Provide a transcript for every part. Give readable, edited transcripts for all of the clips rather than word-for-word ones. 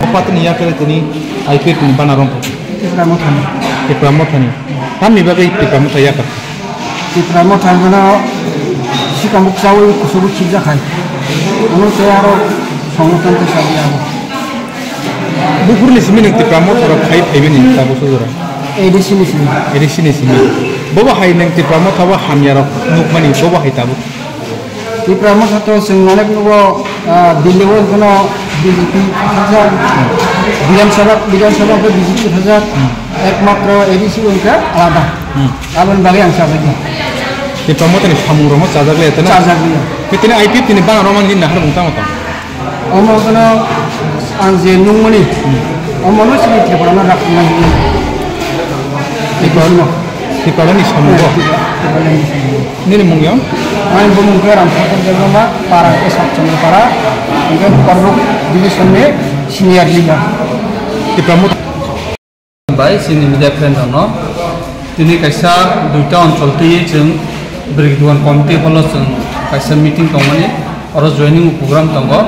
Patni ya kali ini IPT ni bana rompo. Tipramothani. Kami bagai tipramothani ya kan. Tipramothani mana si kamu tahu kusubu cipta kai. Anu saya aro sangutan tu saya aro. Bukur ni sini tipramothani kai kai ni tahu sudara. Edisi ni sini. Bawa hai neng tipramothani hamyaro nukmani bawa hai tahu. Tipramothani tu sengaja bawa Delhi kono BJP हजार विधानसभा को BJP हजार एकमात्र ADC उनका आलादा Alan बागे अंशा बनी ये promoter निष्ठामुर रोमो charger ले इतना कितने IPT तिने बांग रोमन जिन नहर मुंता मत ओमो कनो अंजे नुंगमनी ओमो नो सिली त्रिपुरा रखना त्रिपुरा निष्ठामुर नीने मुंगियो आइन बुमुंगे रामसाकर जगमा पारा के साथ चंद्र पारा उनके पर्वत डिवीजन में senior leader di pramot by sini media friend no tini kaisa duita oncol ti jeng brigduan komite holo jeng kaisa meeting tongmani aro joining program tongo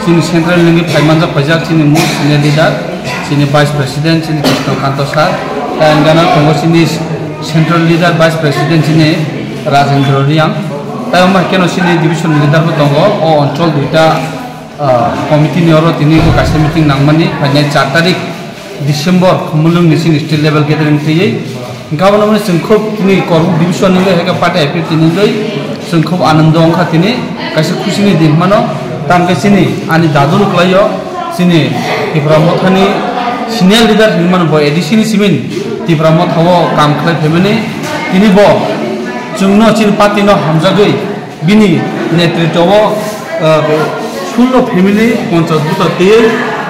sini central lingi phaimanja pajak sini mu senior leader sini vice president sini Krishna Kanto sir and gana tongo sini central leader vice president sini Rajendra Riang tayo keno sini division leader ko tongo o oncol duita committee ni oro tini ko kaisa meeting nangmani phanya 4 tarik December kumulung ni sini state level gathering tiyai gawan namanya sengkop tini korbu division ni heka partai IPT tini doi sengkop anando angka tini kaisa khushi ni din mano tam ke sini ani dadul klayo sini Tipramothani senior leader hilman boy edisi ni simin Tipramothani kam khlai phemani tini bo jungno chin party no hamjagoi bini netritwo sullo family ponchot buta te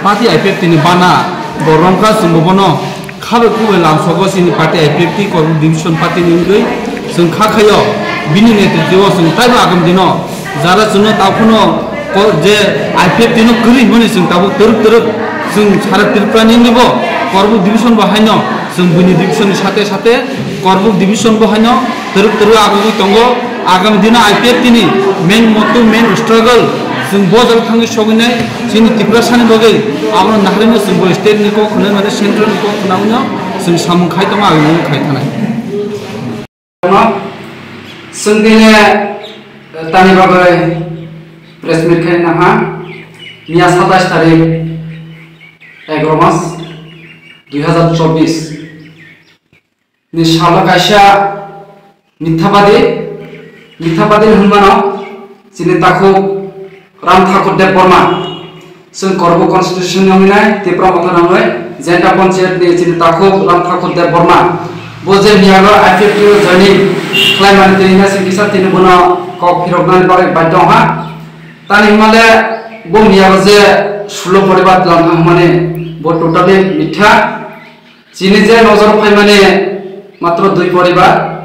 party IPT tini bana Borongka sumbono khabe kuwe lamsogo sini party IPT korbu division party ningoi sung khakhayo bini netritwo sung taiba agam dino jara sunno takuno ko je IPT no kri moni sung tabu teruk sung sara Tripura ningibo korbu division bahaino sung bini division sate korbu division bahaino teruk agam tongo agam dina IPT ni main struggle sung bozal thangi soginai sini Tripura sani bagai amno nahrino sung bo state ni ko khone mane central ni ko khonauno sung samung khai tama agni khai thanai sung dine tani bagai press meet khai na ha miya 27 tarik 11 mas 2024 ni shala kaisa mithapadi hunmano sini takhu Ram Thakur Dev Burma sung korbu constitution nonginai Tipramothani nongai jenta panchayat ni sini takhu Ram Thakur Dev Burma boje miyago IPT joining claimant tinina singkisa tini bono kok hiroknan bare badong ha tani himale bo miyago je 16 poribar lam mane bo totally mitha sini je nojor phaimane matro 2 poribar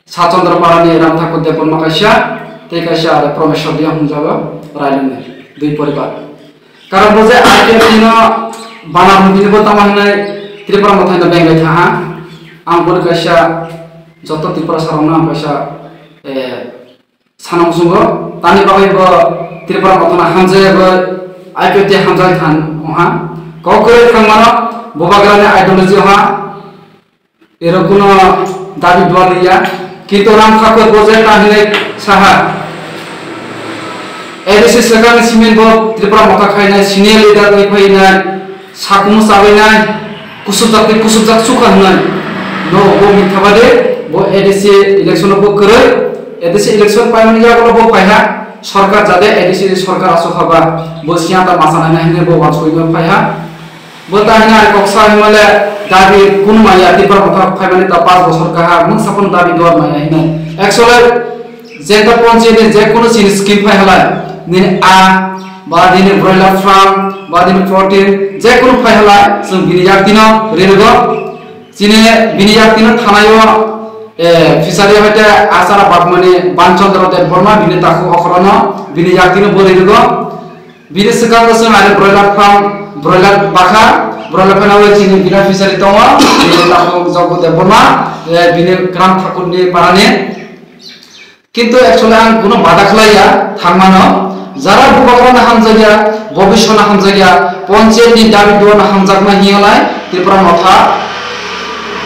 Sachandrapara ni Ram Thakur Dev Burma kaisa te kaisa are Promeshwar dia hunjago Railene 2 poribar karon boje IPT no bana mundini bo tamanai Tipramothani bengai thaha angkor kaisa joto Tripura sarona kaisa sanam sungo tani bagai bo Tipramothani hamjai bo IPT hamjai than ha kokore thangmano bobagrane ideology ha erokuno dabi dwaliya kintu Ram Thakur boje tahile saha ADC सरकार ने cement बो Tipramothani खाइना senior leader ने फाइना साकुमु साबैना कुसुबजाक सुखाना no बो मिथाबादे बो ADC election बो करे ADC election पाइमनि जागो बो फाइहा सरकार जादे ADC सरकार आसोखाबा बो सियाता मासाना हेने बो वाचोइनो फाइहा बो ताहिना कक्सा हिमाले दाबि कुन माया Tipramothani फाइमनि ता 5 बছর काहा मुख सपन दाबि दर माया हिने एक्चुअली जेंटा पंचायत जे कोनो scheme फाइहाला Nini A, badini broiler farm, badini protein, je kono fahala sung biniyaktino renugo, sini biniyaktino thanayo fishery hete asara bagmani Banchandra Dev Burma bini taku okrono biniyaktino borenugo, bini sekarang sung are broiler farm, broiler bakha, Brolapanawe chini beneficiary tongo chini takhok jogo deborma bini gram thakur ni parane কিন্তু actually ang কোনো বাধা খলাইয়া থাকমানো যারা বুবাগনা হামজাগিয়া ভবিষ্যনা হামজাগিয়া পঞ্চায়েত নি দাবি দোনা হামজাগনা হিয়লাই ত্রিপুরা মথা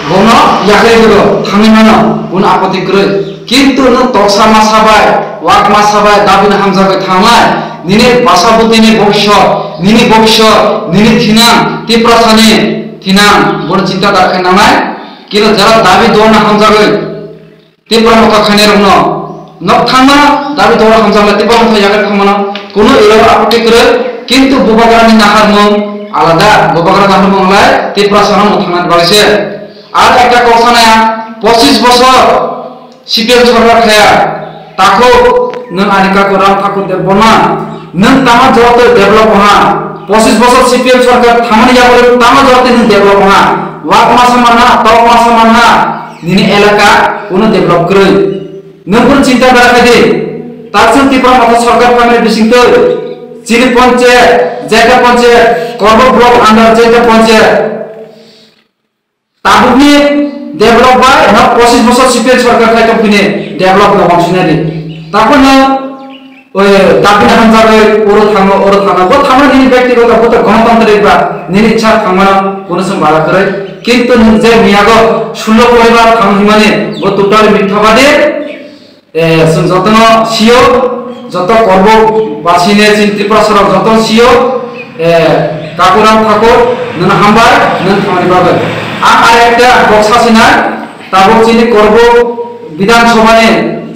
গণ ইয়াখাই গো থামিমানো কোন আপত্তি করে কিন্তু ন তকসা মাসাবাই ওয়াক মাসাবাই দাবি না হামজাগা থামাই নিনে বাসাবুতিনি ভবিষ্যৎ নিনি ভবিষ্যৎ নিনি থিনাম ত্রিপুরা সানে থিনাম বড় চিন্তা রাখে নামাই কিন্তু যারা দাবি দোনা হামজাগা ত্রিপুরা মথা খানের ন নকথামা দাবি দোরা হামজাগা ত্রিপুরা মথা ইয়াগা থামানো কোন এলাও আপত্তি করে কিন্তু বুবাগরানি নাহারমং আলাদা বুবাগরা নাহারমংলাই ত্রিপুরা সানা মথানাত বাড়ছে আর একটা কথা না 25 বছর সিপিএম সরকার খায়া তাকো নং আনিকা কোরাম ঠাকুর দেব বর্মা নং তামা জগতে ডেভেলপ হা 25 বছর সিপিএম সরকার থামানি যাবলে তামা জগতে নং ডেভেলপ হা ওয়াক মাসমানা তক মাসমানা নিনি এলাকা কোন ডেভেলপ করে নং কোন চিন্তা রাখা দে তার সঙ্গে ত্রিপুরা মত সরকার কামে বিসিত চিনি পঞ্চায়েত জায়গা পঞ্চায়েত কর্ম ব্লক আন্ডার জায়গা পঞ্চায়েত তাবুনি ডেভেলপ বাই না 25 বছর সিপিএম সরকার খাই কম্পানি ডেভেলপ না বাংশিনারি তারপর না ওই দাবি না হামজাবে ওর থামো গো থামো নিনি ব্যক্তিগত গত গণতন্ত্রের বা নিনি ইচ্ছা থামা কোন সম বাড়া করে কিন্তু যে মিয়াগো 16 পরিবার থামহিমানে গো টোটাল মিথ্যাবাদী যতন সিও যত কর্ম বাসিনে ত্রিপুরা সরকার যত সিও কাকুরাম ঠাকুর নন হামবার নন থামানি বাবে আর একটা বক্সা সিনা তাবক চিনি করব বিধানসভায়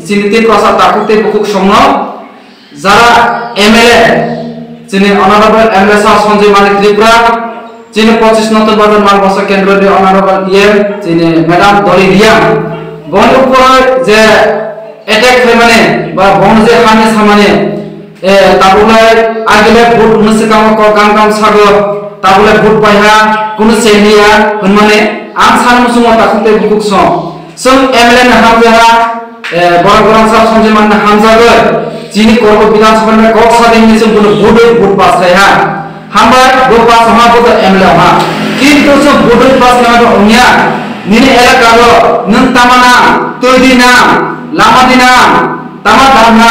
চিনিতে প্রসাদ তাকুতে বুকুক সমন যারা এমএলএ চিনি অনারেবল এমএলএ সঞ্জয় মানিক ত্রিপুরা চিনি 25 নতুন বাজার মালবাসা কেন্দ্রের অনারেবল ইএম চিনি ম্যাডাম দলি রিয়া বন উপর যে অ্যাটাক হয় মানে বা বন যে হানে সামানে তাবুলাই আগলে ভোট মুসে কাম সাগর তাবলে ভোট পাইহা কোন সেলিয়া মানে আম সানমুসুম তাকুতে বুকুক সং এমএলএ না হামজাহা বড় বড় সাহেব সঞ্জয় মান হামজাগো চিনি করব বিধানসভা में কক সাদিন নিছে কোন ভোট পাস হ্যাঁ হামবা ভোট পাস হমা বত এমএলএ হা কিন্তু সব ভোট পাস না ওনিয়া নিনে এলাকা গো নং তামানা তৈরি না লামা দিনা তামা দামনা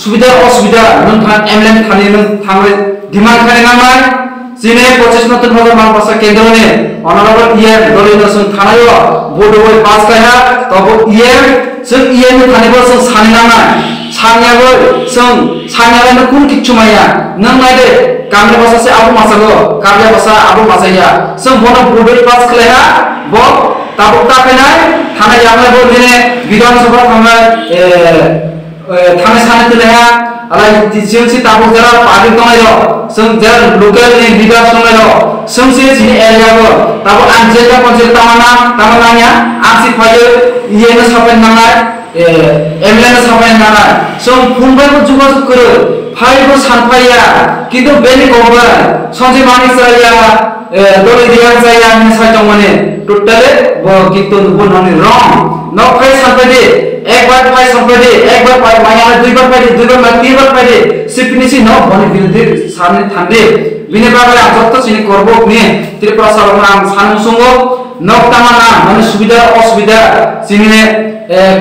সুবিধা অসুবিধা নং থান এমএলএ খানি নং থামে ডিমান্ড খানি নামাই চিনে 25 নতুন ভাবে মালবাসা কেন্দ্রে অনারেবল ইএম দলিনসন থানায় ভোট ওই পাস কায়া তব ইএম जों इएम थानिबो जों साननाङा सानयाबो जों सानयालाय कोन किछु माया नों नायदे गामि भाषासे आबो मासागो गामि भाषा आबो मासाया जों बनो बोर्ड पास खलाया ब ताबो ताखायनाय थाना यामलाय बो दिने विधानसभा थांनाय थाना साने तलाया आलाय जोंसि ताबो जरा पार्टी दंलायो जों जरा लोकल नि लिडार दंलायो जोंसि जिनि एरियाबो ताबो आनजेगा पन्चायत तामानाया आसि फायो इएनो साफाय नाङा एमएलए साफाय नाङा जों फुंबायबो जुगाजुग करे फायबो सानफाया किन्तु बेनि गबर सन्जय मानिक जाया दलि दिया जाया नि साइटआव माने टोटली किन्तु ननि रं नखाय सानफायदे एक बार फाय सानफायदे एक बार फाय माया दुई बार फायदे दुई बार तीन बार फायदे सिपिनिसि न बनि बिरुद्धि सामने थांदे बिनि बागै आजत्त सिनि करबो नि त्रिपुरा सरकार आं सानमुसुंगो नक्तामाना माने सुबिदा असुबिदा सिने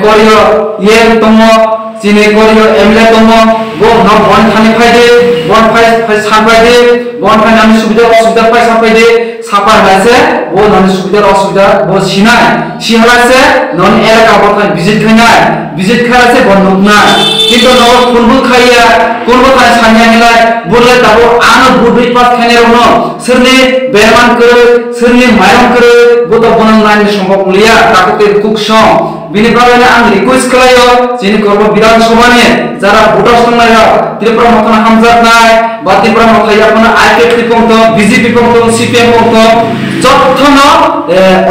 करियो ये तमो सिने करियो एमएलए तमो गो न बन थानि फायदे बन फाय सानफायदे बन फाय नानि सुबिदा असुबिदा फाय सानफायदे साफा हासे वो नानि सुबिदा असुबिदा वो सिनाय सिहालासे नन एलाका बथान विजिट खालासे बन नुना किन्तु न कोनबो खाया कोनबो थाय सानयानिलाय बोले ताबो आनो बुदि पास खाने रनो सोरनि बेमान करे सोरनि मायरं करे गत बनन नानि सम्भव लिया ताकते कुकसं बिनि बागैनो आं रिक्वेस्ट खालायो जिनि कर्म विधानसभानि जारा भोटार संनाया त्रिपुरा मथन हामजानाय बा त्रिपुरा मथायाफोरनो आईपीएफपि पंथ बीजेपी पंथ सीपीएम पंथ जत्थन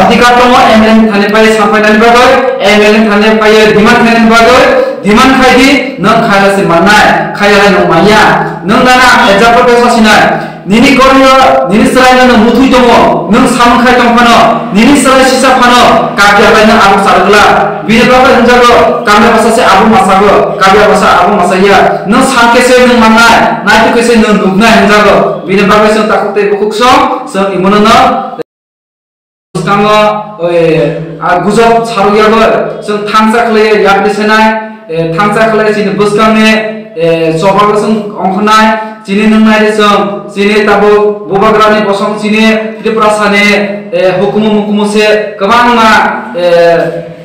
अधिकार दङ एमएलए थानिफ्राय साफायनायनि बागै एमएलए थानिफ्राय डिमान्ड खालामनायनि बागै डिमान्ड खायदि नों खायलासे माननाय खायलाय नंमाया नों दाना example सासिनाय nini koryo nini sarai na muthui tongo nung samkhai tongphano nini sarai sisa phano kabya baina abu sargla bini baba hinjago kamya basa se abu masago kabya basa abu masaya nung samke se nung manai naitu kese nung dugna hinjago bini baba se takute bukukso se imonono Stanga guzok saruyago sung thangsa khle yak desenai thangsa khle sini buskangne sobago sung ongkhnai sini nungnai sung sini tabu bobagrani bosong sini triprasane hukumu se kabang ma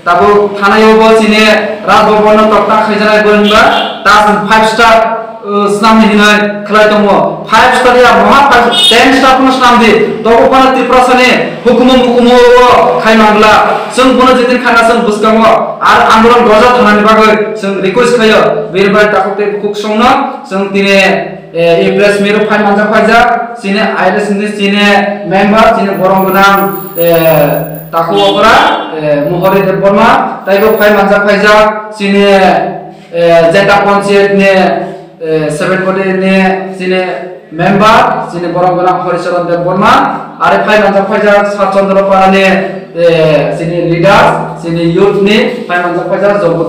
tabu thanayobo sini rajbhavan tokta khaijanai boringba tas 5 star snam hinai khlai tongo 5 star ya maha 10 star kono snam di dogo pana triprasane hukumu khai mangla sung bono jitin khana sung buskango ar andolon goja thanani bagoi sung request khayo berbar takute bukuk songno sung tine e press mero khai manja khaja sine ailes sine member sine borong gunang taku opera mohori deborma taigo khai manja khaja sine jeta panchayat ne 7 body ne sine member sine borong gunang horicharan deborma are khai manja khaja satchandra parane sini leader sini youth ni khai manja khaja jogo